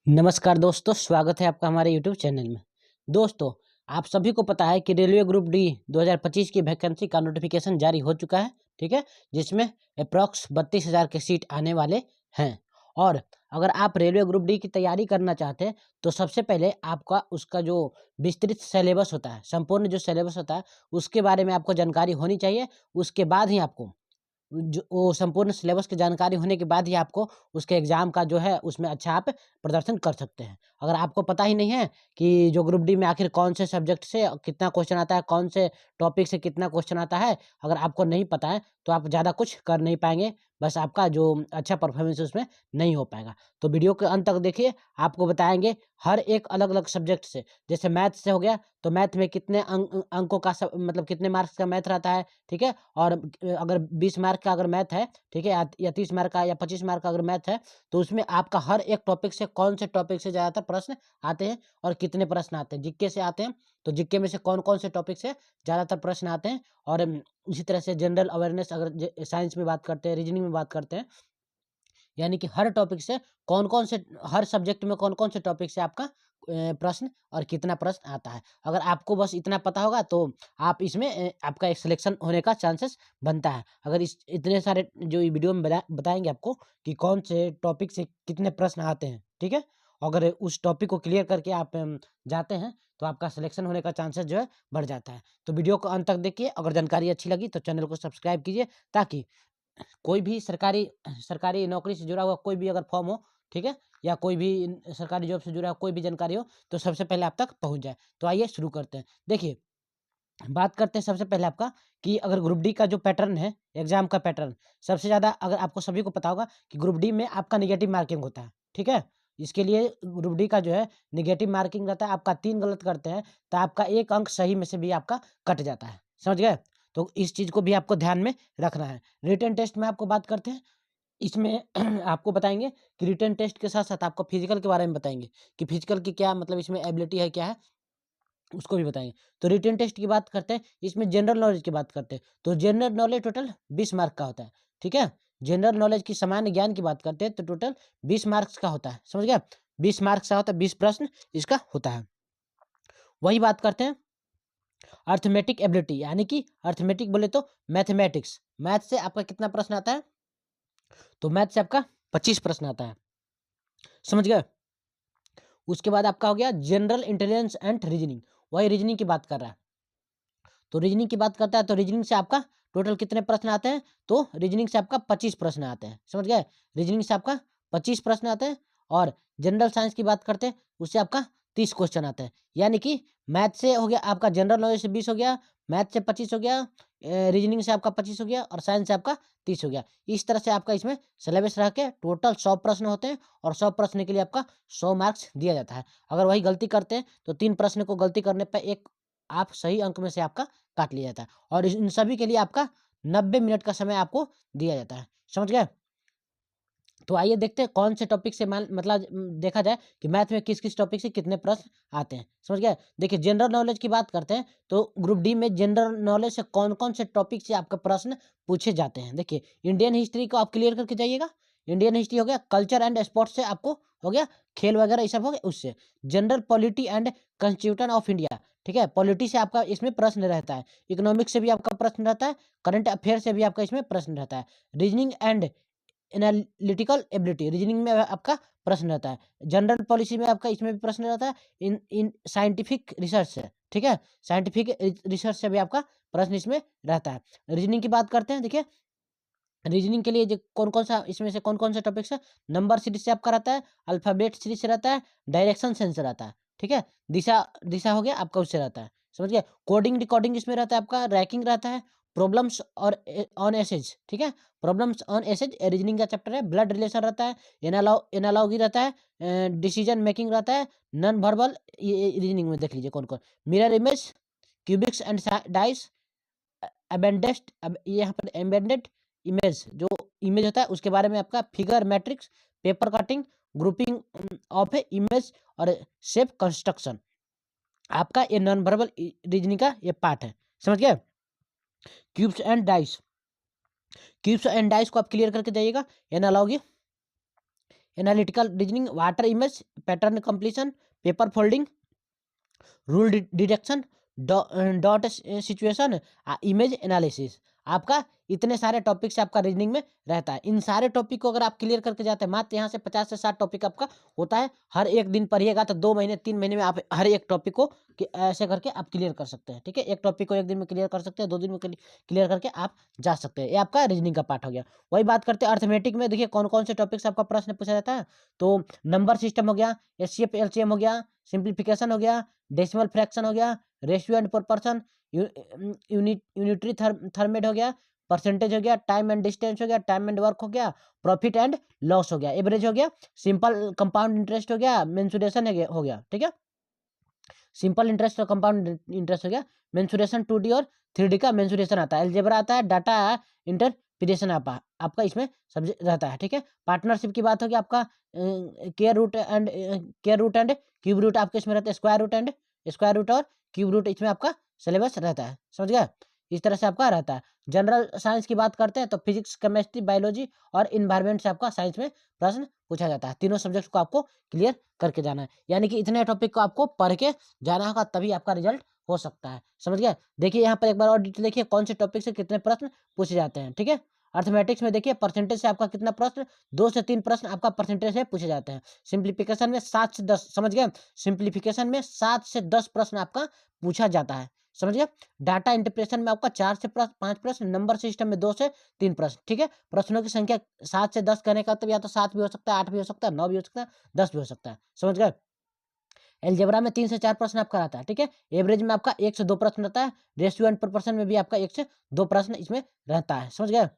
नमस्कार दोस्तों, स्वागत है आपका हमारे यूट्यूब चैनल में। दोस्तों, आप सभी को पता है कि रेलवे ग्रुप डी 2025 की वैकेंसी का नोटिफिकेशन जारी हो चुका है, ठीक है, जिसमें अप्रॉक्स 32,000 के सीट आने वाले हैं। और अगर आप रेलवे ग्रुप डी की तैयारी करना चाहते हैं तो सबसे पहले आपका उसका जो विस्तृत सिलेबस होता है, संपूर्ण जो सिलेबस होता है, उसके बारे में आपको जानकारी होनी चाहिए। उसके बाद ही आपको जो वो संपूर्ण सिलेबस की जानकारी होने के बाद ही आपको उसके एग्ज़ाम का जो है उसमें अच्छा आप प्रदर्शन कर सकते हैं। अगर आपको पता ही नहीं है कि जो ग्रुप डी में आखिर कौन से सब्जेक्ट से कितना क्वेश्चन आता है, कौन से टॉपिक से कितना क्वेश्चन आता है, अगर आपको नहीं पता है तो आप ज़्यादा कुछ कर नहीं पाएँगे। बस आपका जो अच्छा परफॉर्मेंस है उसमें नहीं हो पाएगा। तो वीडियो के अंत तक देखिए, आपको बताएँगे हर एक अलग-अलग सब्जेक्ट से। जैसे मैथ से हो गया, तो मैथ में कितने अंकों का मतलब कितने मार्क्स का मैथ रहता है, ठीक है? और अगर 20 मार्क का अगर मैथ है, ठीक है? या 30 मार्क का या 25 मार्क का अगर मैथ है, तो उसमें आपका हर एक टॉपिक से कौन से टॉपिक से ज़्यादातर प्रश्न आते हैं और कितने प्रश्न आते हैं। जीके से आते हैं, तो जीके में से कौन-कौन से टॉपिक से ज़्यादातर प्रश्न आते हैं। और इसी तरह से जनरल अवेयरनेस, अगर साइंस में बात करते हैं, रीजनिंग में बात करते हैं, यानी कि हर टॉपिक से कौन-कौन से, हर सब्जेक्ट में कौन-कौन से टॉपिक से आपका प्रश्न और कितना प्रश्न आता है। अगर आपको बस इतना पता होगा तो आप इसमें आपका एक सिलेक्शन होने का चांसेस बनता है। अगर इस इतने सारे जो ये वीडियो में बताएँगे आपको कि कौन से टॉपिक से कितने प्रश्न आते हैं, ठीक है? अगर उस टॉपिक को क्लियर करके आप जाते हैं तो आपका सिलेक्शन होने का चांसेस जो है बढ़ जाता है। तो वीडियो को अंत तक देखिए। अगर जानकारी अच्छी लगी तो चैनल को सब्सक्राइब कीजिए, ताकि कोई भी सरकारी सरकारी नौकरी से जुड़ा हुआ कोई भी अगर फॉर्म हो, ठीक है? या कोई भी सरकारी जॉब से जुड़ा हुआ कोई भी जानकारी हो, तो सबसे पहले आप तक पहुँच जाए। तो आइए शुरू करते हैं। देखिए, बात करते हैं सबसे पहले आपका कि अगर ग्रुप डी का जो पैटर्न है, एग्ज़ाम का पैटर्न, सबसे ज़्यादा अगर आपको सभी को पता होगा कि ग्रुप डी में आपका नेगेटिव मार्किंग होता है, ठीक है? इसके लिए ग्रुप डी का जो है नेगेटिव मार्किंग रहता है। आपका 3 गलत करते हैं, तो आपका 1 अंक सही में से भी आपका कट जाता है। समझ गए? तो इस चीज़ को भी आपको ध्यान में रखना है। रिटन टेस्ट में आपको बात करते हैं। इसमें आपको बताएँगे कि रिटन टेस्ट के साथ-साथ आपको फिज़िकल के बारे में बताएँगे कि फिज़िकल की क्या मतलब इसमें एबिलिटी है, क्या है, उसको भी बताएँगे। तो रिटन टेस्ट की बात करते हैं, इसमें जनरल नॉलेज की बात करते हैं। तो जनरल नॉलेज टोटल 20 मार्क का होता है, ठीक है? जनरल नॉलेज की सामान्य ज्ञान की बात करते हैं तो टोटल 20 मार्क्स का होता है, समझ गए? 20 मार्क्स का होता है, 20 प्रश्न इसका होता है। वही बात करते हैं अरिथमेटिक एबिलिटी, यानी कि अरिथमेटिक बोले तो मैथमेटिक्स। मैथ से आपका कितना प्रश्न आता है? तो मैथ से आपका 25 प्रश्न आता है, समझ गए? उसके बाद आपका हो गया जनरल इंटेलिजेंस एंड रीजनिंग, वही रीजनिंग की बात कर रहा है। तो रीजनिंग की बात करता है तो रीजनिंग से आपका टोटल कितने प्रश्न आते हैं? तो रीजनिंग से आपका 25 प्रश्न आते हैं, समझ गए? रीजनिंग से आपका 25 प्रश्न आते हैं। और जनरल साइंस की बात करते हैं, उससे आपका 30 क्वेश्चन आते हैं। यानी कि मैथ से हो गया आपका, जनरल नॉलेज से 20 हो गया, मैथ से 25 हो गया, रीजनिंग से आपका 25 हो गया और साइंस से आपका 30 हो गया। इस तरह से आपका इसमें सिलेबस रह के टोटल 100 प्रश्न होते हैं और 100 प्रश्न के लिए आपका 100 मार्क्स दिया जाता है। अगर वही गलती करते हैं तो 3 प्रश्न को गलती करने पे एक आप सही अंक में से आपका काट लिया जाता है। और इन सभी के लिए आपका 90 मिनट का समय आपको दिया जाता है, समझ गए? तो आइए देखते हैं कौन से टॉपिक से मतलब देखा जाए कि मैथ में किस-किस टॉपिक से कितने प्रश्न आते हैं, समझ गए? देखिए, जनरल नॉलेज की बात करते हैं तो ग्रुप डी में जनरल नॉलेज से कौन-कौन से टॉपिक से आपका प्रश्न पूछे जाते हैं। देखिए, इंडियन हिस्ट्री को आप क्लियर करके जाइएगा। इंडियन हिस्ट्री हो गया, कल्चर एंड स्पोर्ट्स से आपको हो गया, खेल वगैरह ये सब हो गया उससे। General polity and constitution of India, ठीक है? पॉलिटी से आपका इसमें प्रश्न रहता है। इकोनॉमिक्स से भी आपका प्रश्न रहता है, करंट अफेयर से भी आपका इसमें प्रश्न रहता है। Reasoning and analytical ability, reasoning में आपका प्रश्न रहता है। जनरल पॉलिसी में आपका इसमें भी प्रश्न रहता है। इन इन साइंटिफिक रिसर्च से, ठीक है? साइंटिफिक रिसर्च से भी आपका प्रश्न इसमें रहता है। रीजनिंग की बात करते हैं, देखिए, रीजनिंग के लिए जो कौन-कौन सा इसमें से कौन-कौन से टॉपिक्स है? नंबर सीरीज़ से आपका रहता है, अल्फ़ाबेट सीरीज़ से रहता है, डायरेक्शन सेंस से रहता है, ठीक है? दिशा दिशा हो गया आपका, उससे रहता है, समझ गए? कोडिंग डिकोडिंग इसमें रहता है आपका, रैंकिंग रहता है, प्रॉब्लम्स और ऑन एसेज, ठीक है? प्रॉब्लम्स ऑन एसेज रीजनिंग का चैप्टर है। ब्लड रिलेशन रहता है, एनालॉजी रहता है, डिसीजन मेकिंग रहता है, नॉन वर्बल, ये रीजनिंग में देख लीजिए कौन-कौन। Mirror image, cubics and dice, अबेंडेस्ट, अब ये यहाँ पर एम्बेडेड इमेज, जो इमेज होता है उसके बारे में आपका, figure matrix, paper cutting, grouping of A image और शेप कंस्ट्रक्शन, आपका ये नॉन वर्बल रीजनिंग का ये पार्ट है, समझ गए? Cubes and dice, cubes and dice को आप क्लियर करके जाइएगा। Analogy, analytical reasoning, water image, pattern completion, paper folding, rule detection, dot situation, image analysis. आपका इतने सारे टॉपिक से आपका रीजनिंग में रहता है। इन सारे टॉपिक को अगर आप क्लियर करके जाते हैं, मात्र यहाँ से 50 से 60 टॉपिक आपका होता है। हर एक दिन पढ़िएगा तो 2 महीने 3 महीने में आप हर एक टॉपिक को ऐसे करके आप क्लियर कर सकते हैं। ठीक है, एक टॉपिक को एक दिन में क्लियर कर सकते हैं, 2 दिन में क्लियर करके आप जा सकते हैं। ये आपका रीजनिंग का पार्ट हो गया। वही बात करते हैं अर्थमेटिक में। देखिए कौन कौन से टॉपिक से आपका प्रश्न पूछा जाता है। तो नंबर सिस्टम हो गया, एचसीएफ एलसीएम हो गया, सिंप्लीफिकेशन हो गया, डेसिमल फ्रैक्शन हो गया, रेशियो एंड प्रोपोर्शन, यूनिटरी थर्मेड हो गया, परसेंटेज हो गया, टाइम एंड डिस्टेंस हो गया, टाइम एंड वर्क हो गया, प्रॉफिट एंड लॉस हो गया, एवरेज हो गया, सिंपल कंपाउंड इंटरेस्ट हो गया, मेंसुरेशन हो गया। ठीक है, सिंपल इंटरेस्ट और कंपाउंड इंटरेस्ट हो गया, मेंसुरेशन 2D और 3D का मेंसुरेशन आता है, अलजेब्रा आता है, डाटा इंटरप्रिटेशन आपका इसमें सब्जेक्ट रहता है। ठीक है, पार्टनरशिप की बात होगी आपका square root and cube root आपके इसमें रहता है, स्क्वायर रूट और क्यूब रूट इसमें आपका सिलेबस रहता है। समझ गया, इस तरह से आपका रहता है। जनरल साइंस की बात करते हैं तो फिजिक्स, केमिस्ट्री, बायोलॉजी और इन्वायरमेंट से आपका साइंस में प्रश्न पूछा जाता है। तीनों सब्जेक्ट को आपको क्लियर करके जाना है, यानी कि इतने टॉपिक को आपको पढ़ के जाना होगा, तभी आपका रिजल्ट हो सकता है। समझ गया। देखिए यहाँ पर एक बार और डिटेल देखिए कौन से टॉपिक से कितने प्रश्न पूछे जाते हैं। ठीक है, अर्थमेटिक्स में देखिए परसेंटेज से आपका कितना प्रश्न, 2 से 3 प्रश्न आपका परसेंटेज से पूछे जाते हैं। सिंप्लीफिकेशन में 7 से 10, समझ गए, सिंप्लीफिकेशन में 7 से 10 प्रश्न आपका पूछा जाता है। समझ गया। डाटा इंटरप्रेशन में आपका 4 से 5 प्रश्न, नंबर सिस्टम में 2 से 3 प्रश्न। ठीक है, प्रश्नों की संख्या 7 से 10 करने का तो या तो 7 भी हो सकता है, 8 भी हो सकता है, 9 भी हो सकता है, 10 भी हो सकता है। समझ गए। एलजेब्रा में 3 से 4 प्रश्न आपका रहता है। ठीक है, एवरेज में आपका 1 से 2 प्रश्न रहता है, रेशियो एंड प्रोपोर्शन में भी आपका 1 से 2 प्रश्न इसमें रहता है। समझ गए।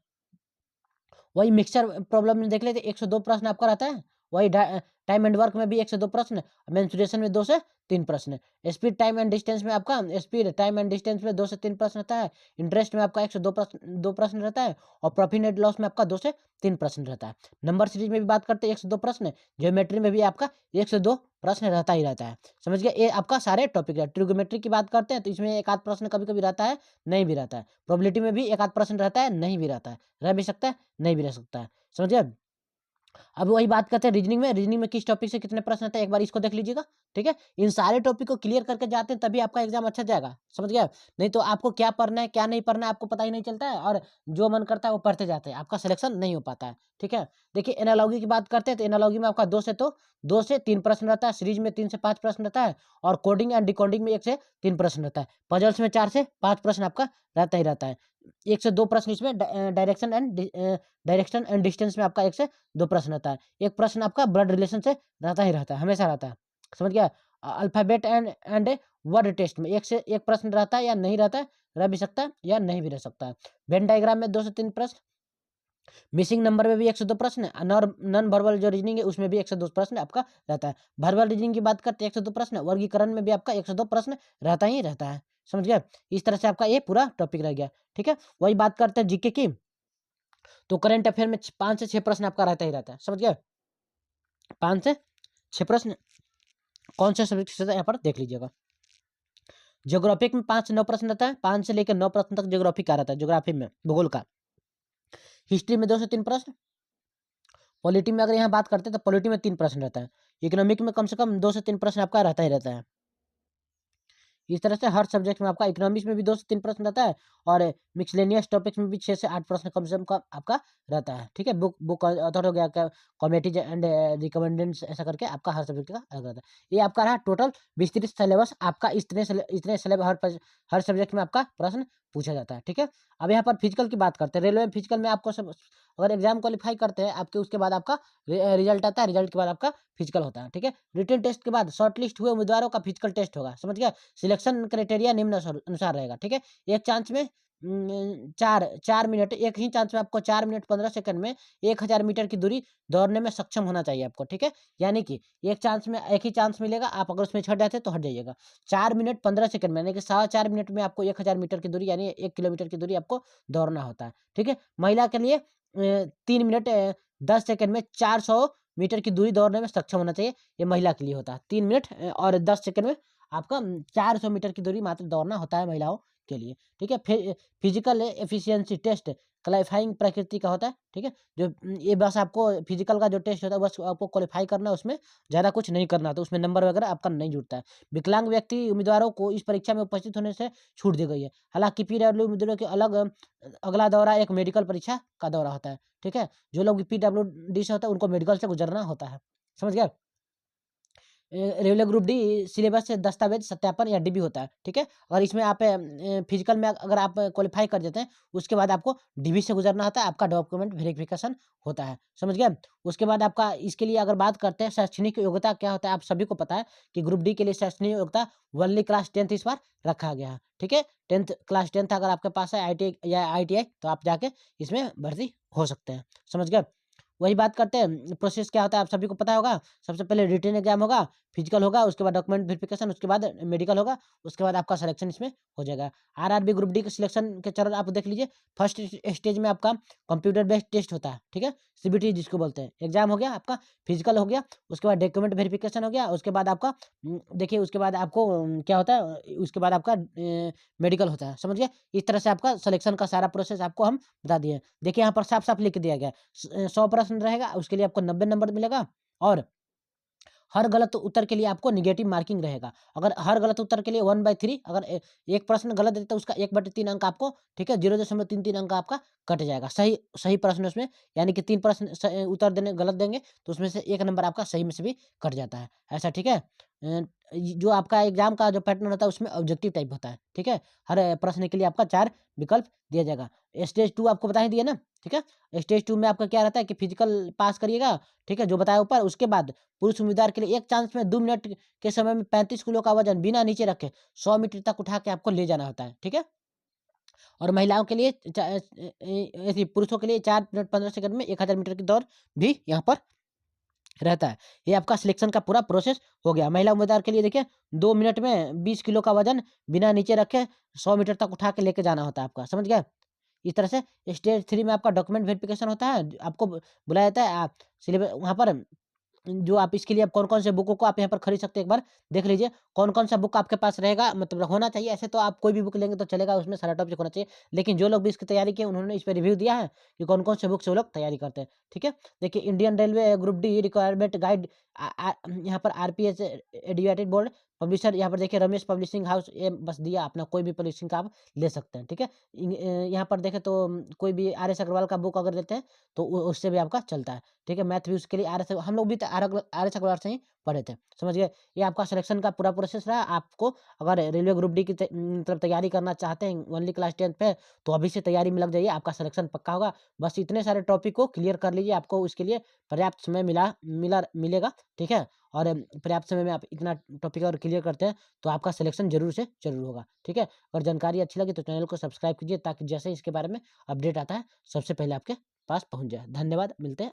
वही मिक्सचर प्रॉब्लम में देख लेते 102 प्रश्न आपका रहता है। वही टाइम एंड वर्क में भी 102 प्रश्न, मेंसुरेशन में 2 से 3 प्रश्न, स्पीड टाइम एंड डिस्टेंस में आपका स्पीड टाइम एंड डिस्टेंस में 2 से 3 प्रश्न रहता है, इंटरेस्ट में आपका 102 प्रश्न रहता है, और प्रॉफिट एंड लॉस में आपका 2 से 3 प्रश्न रहता है। नंबर सीरीज में भी बात करते हैं 102 प्रश्न, ज्योमेट्री में भी आपका 102 प्रश्न रहता ही रहता है। समझ गए, ये आपका सारे टॉपिक है। ट्रिग्नोमेट्री की बात करते हैं तो इसमें एक आध प्रश्न कभी कभी रहता है, नहीं भी रहता है। प्रोबेबिलिटी में भी एक आध प्रश्न रहता है, नहीं भी रहता है, रह भी सकता है, नहीं भी रह सकता है। समझ गए। अब वही बात करते हैं रीजनिंग में। रीजनिंग में किस टॉपिक से कितने प्रश्न आते हैं, एक बार इसको देख लीजिएगा। ठीक है, इन सारे टॉपिक को क्लियर करके जाते हैं तभी आपका एग्जाम अच्छा जाएगा। समझ गया। नहीं तो आपको क्या पढ़ना है क्या नहीं पढ़ना है आपको पता ही नहीं चलता है, और जो मन करता है वो पढ़ते जाते हैं, आपका सिलेक्शन नहीं हो पाता है। ठीक है, देखिए एनालॉगी की बात करते हैं तो एनालॉगी में आपका 2 से 3 प्रश्न रहता है, सीरीज में 3 से 5 प्रश्न रहता है, और कोडिंग एंड डिकोडिंग में 1 से 3 प्रश्न रहता है, पजल्स में 4 से 5 प्रश्न आपका रहता ही रहता है। 1 से 2 प्रश्न इसमें डायरेक्शन एंड डिस्टेंस में आपका 1 से 2 प्रश्न रहता है। एक प्रश्न आपका ब्लड रिलेशन से रहता ही रहता है, हमेशा रहता है। समझ गया। अल्फाबेट एंड वर्ड टेस्ट में 1 से 1 प्रश्न रहता है या नहीं रहता है, रह भी सकता है या नहीं भी रह सकता है। वेन डायग्राम में 2 से 3 प्रश्न, मिसिंग नंबर में भी 1 से 2 प्रश्न, नॉन वर्बल जो रीजनिंग है उसमें भी 1 से 2 प्रश्न आपका रहता है। वर्बल रीजनिंग की बात करते हैं 1 से 2 प्रश्न, वर्गीकरण में भी आपका 1 से 2 प्रश्न रहता ही रहता है। समझ गया। इस तरह से आपका ये पूरा टॉपिक रह गया। ठीक है, वही बात करते हैं जीके की, तो करंट अफेयर में 5 से 6 प्रश्न आपका रहता ही रहता है। समझ गया, 5 से 6 प्रश्न कौन से सब्जेक्ट से यहाँ पर देख लीजिएगा। ज्योग्राफिक में 5 से 9 प्रश्न रहता है, 5 से लेकर 9 प्रश्न तक ज्योग्राफी का रहता है, ज्योग्राफी में भूगोल का। हिस्ट्री में 2 से 3 प्रश्न, पॉलिटी में अगर यहाँ बात करते हैं तो पॉलिटी में 3 प्रश्न रहता है, इकोनॉमिक में कम से कम 2 से 3 प्रश्न आपका रहता ही रहता है। इस तरह से हर सब्जेक्ट में आपका इकोनॉमिक्स में भी 2 से 3 प्रश्न रहता है, और मिक्सलेनियस टॉपिक्स में भी 6 से 8 प्रश्न कम से कम आपका रहता है। ठीक है, बुक ऑथर हो गया, कॉमेडीज एंड रिकमेंडेंस, ऐसा करके आपका हर सब्जेक्ट का अलग रहता है। ये आपका रहा टोटल विस्तृत सिलेबस आपका, इतने सिलेबस हर सब्जेक्ट में आपका प्रश्न पूछा जाता है। ठीक है, अब यहाँ पर फिजिकल की बात करते हैं। रेलवे में फिजिकल में आपको अगर एग्जाम क्वालिफाई करते हैं आपके, उसके बाद आपका रिजल्ट आता है, रिजल्ट के बाद आपका फिजिकल होता है। ठीक है, रिटन टेस्ट के बाद शॉर्ट लिस्ट हुए उम्मीदवारों का फिजिकल टेस्ट होगा। समझ गया। सिलेक्शन क्राइटेरिया निम्न अनुसार रहेगा। ठीक है, एक चांस में 4 मिनट, एक ही चांस में आपको 4 मिनट 15 सेकंड में 1000 मीटर की दूरी दौड़ने में सक्षम होना चाहिए आपको। ठीक है, यानी कि एक ही चांस मिलेगा, आप अगर उसमें छट जाते तो हट जाइएगा। 4 मिनट 15 सेकंड में, यानी कि 4.25 मिनट में आपको 1000 मीटर की दूरी, यानी 1 किलोमीटर की दूरी आपको दौड़ना होता है। ठीक है, महिला के लिए 3 मिनट 10 सेकंड में 400 मीटर की दूरी दौड़ने में सक्षम होना चाहिए, ये महिला के लिए होता है। 3 मिनट और 10 सेकंड में आपका 400 मीटर की दूरी मात्र दौड़ना होता है महिलाओं के लिए, ठीक है। फिर फिजिकल एफिशिएंसी टेस्ट क्वालिफाइंग प्रकृति का होता है, ठीक है। जो ये बस आपको फिजिकल का जो टेस्ट होता है बस आपको क्वालिफाई करना है, उसमें ज़्यादा कुछ नहीं करना, तो उसमें नंबर वगैरह आपका नहीं जुड़ता है। विकलांग व्यक्ति उम्मीदवारों को इस परीक्षा में उपस्थित होने से छूट दी गई है। हालांकि पीडब्ल्यू उम्मीदवारों के अलग अगला दौरा एक मेडिकल परीक्षा का दौरा होता है, ठीक है। जो लोग पीडब्ल्यूडी से होता है उनको मेडिकल से गुजरना होता है, समझ गए। रेगुलर ग्रुप डी सिलेबस से दस्तावेज सत्यापन या डीबी होता है, ठीक है। और इसमें आप फिजिकल में अगर आप क्वालिफाई कर देते हैं, उसके बाद आपको डीबी से गुजरना होता है, आपका डॉक्यूमेंट वेरिफिकेशन होता है, समझ गए। उसके बाद आपका इसके लिए अगर बात करते हैं शैक्षणिक योग्यता क्या होता है, आप सभी को पता है कि ग्रुप डी के लिए शैक्षणिक योग्यता ओनली क्लास 10th इस बार रखा गया है, ठीक है। क्लास 10th अगर आपके पास है IIT या ITI तो आप जाके इसमें भर्ती हो सकते हैं, समझ गए। वही बात करते हैं प्रोसेस क्या होता है, आप सभी को पता होगा। सबसे पहले रिटन एग्जाम होगा, फिजिकल होगा, उसके बाद डॉक्यूमेंट वेरिफिकेशन, उसके बाद मेडिकल होगा, उसके बाद आपका सिलेक्शन इसमें हो जाएगा। आरआरबी ग्रुप डी के सिलेक्शन के चरण आप देख लीजिए। फर्स्ट स्टेज में आपका कंप्यूटर बेस्ड टेस्ट होता है, ठीक है, CBT जिसको बोलते हैं। एग्जाम हो गया आपका, फिजिकल हो गया, उसके बाद डॉक्यूमेंट वेरिफिकेशन हो गया, उसके बाद आपका देखिए उसके बाद आपको क्या होता है, उसके बाद आपका मेडिकल होता है, समझ गए। इस तरह से आपका सिलेक्शन का सारा प्रोसेस आपको हम बता दिए। देखिए यहाँ पर साफ साफ लिख दिया गया, 100 प्रश्न रहेगा, उसके लिए आपको 90 नंबर मिलेगा, और हर गलत उत्तर के लिए आपको नेगेटिव मार्किंग रहेगा। अगर हर गलत उत्तर के लिए 1/3, अगर एक प्रश्न गलत देते तो उसका 1/3 अंक आपको, ठीक है, 0.33 अंक आपका कट जाएगा। सही सही प्रश्न उसमें, यानी कि 3 प्रश्न उत्तर देने गलत देंगे तो उसमें से 1 नंबर आपका सही में से भी कट जाता है, ऐसा, ठीक है। जो आपका एग्जाम का जो पैटर्न होता है उसमें ऑब्जेक्टिव टाइप होता है, ठीक है। हर प्रश्न के लिए आपका 4 विकल्प दिया जाएगा। स्टेज 2 आपको बता ही दिया ना, ठीक है। स्टेज 2 में आपका क्या रहता है कि फिजिकल पास करिएगा, ठीक है, जो बताया ऊपर। उसके बाद पुरुष उम्मीदवार के लिए एक चांस में 2 मिनट के समय में 35 किलो का वजन बिना नीचे रखे 100 मीटर तक उठा के आपको ले जाना होता है, ठीक है। और महिलाओं के लिए ऐसे पुरुषों के लिए 4 मिनट 15 सेकंड में 1000 मीटर की दौड़ भी यहाँ पर रहता है। ये आपका सिलेक्शन का पूरा प्रोसेस हो गया। महिला उम्मीदवार के लिए देखिए 2 मिनट में 20 किलो का वजन बिना नीचे रखे 100 मीटर तक उठा के लेके जाना होता है आपका, समझ गए। इस तरह से स्टेज 3 में आपका डॉक्यूमेंट वेरिफिकेशन होता है, आपको बुलाया जाता है। आप सिलेबस वहाँ पर जो आप इसके लिए आप कौन-कौन से बुकों को आप यहाँ पर खरीद सकते हैं, एक बार देख लीजिए। कौन-कौन सा बुक आपके पास रहेगा, मतलब होना चाहिए। ऐसे तो आप कोई भी बुक लेंगे तो चलेगा, उसमें सारा टॉपिक होना चाहिए। लेकिन जो लोग भी इसकी तैयारी किए उन्होंने इस पे रिव्यू दिया है कि कौन-कौन से बुक से वो लोग तैयारी करते हैं, ठीक है। देखिए Indian railway group D requirement guide, यहाँ पर RPS एडुकेटेड बोर्ड पब्लिशर, यहाँ पर देखिए रमेश पब्लिशिंग हाउस, ये बस दिया अपना, कोई भी पब्लिशिंग का आप ले सकते हैं, ठीक है। यहाँ पर देखें तो कोई भी RS अग्रवाल का बुक अगर लेते हैं तो उससे भी आपका चलता है, ठीक है। मैथ भी उसके लिए RS, हम लोग भी तो RS अग्रवाल से ही पढ़े थे, समझ गए। ये आपका सिलेक्शन का पूरा प्रोसेस रहा। आपको अगर रेलवे ग्रुप डी की मतलब तैयारी करना चाहते हैं ओनली क्लास 10th पे, तो अभी से तैयारी में लग जाइए, आपका सिलेक्शन पक्का होगा। बस इतने सारे टॉपिक को क्लियर कर लीजिए, आपको उसके लिए पर्याप्त समय मिलेगा, ठीक है। और पर्याप्त समय में आप इतना टॉपिक अगर क्लियर करते हैं तो आपका सिलेक्शन जरूर से जरूर होगा, ठीक है। अगर जानकारी अच्छी लगी तो चैनल को सब्सक्राइब कीजिए, ताकि जैसे ही इसके बारे में अपडेट आता है सबसे पहले आपके पास पहुंच जाए। धन्यवाद, मिलते हैं।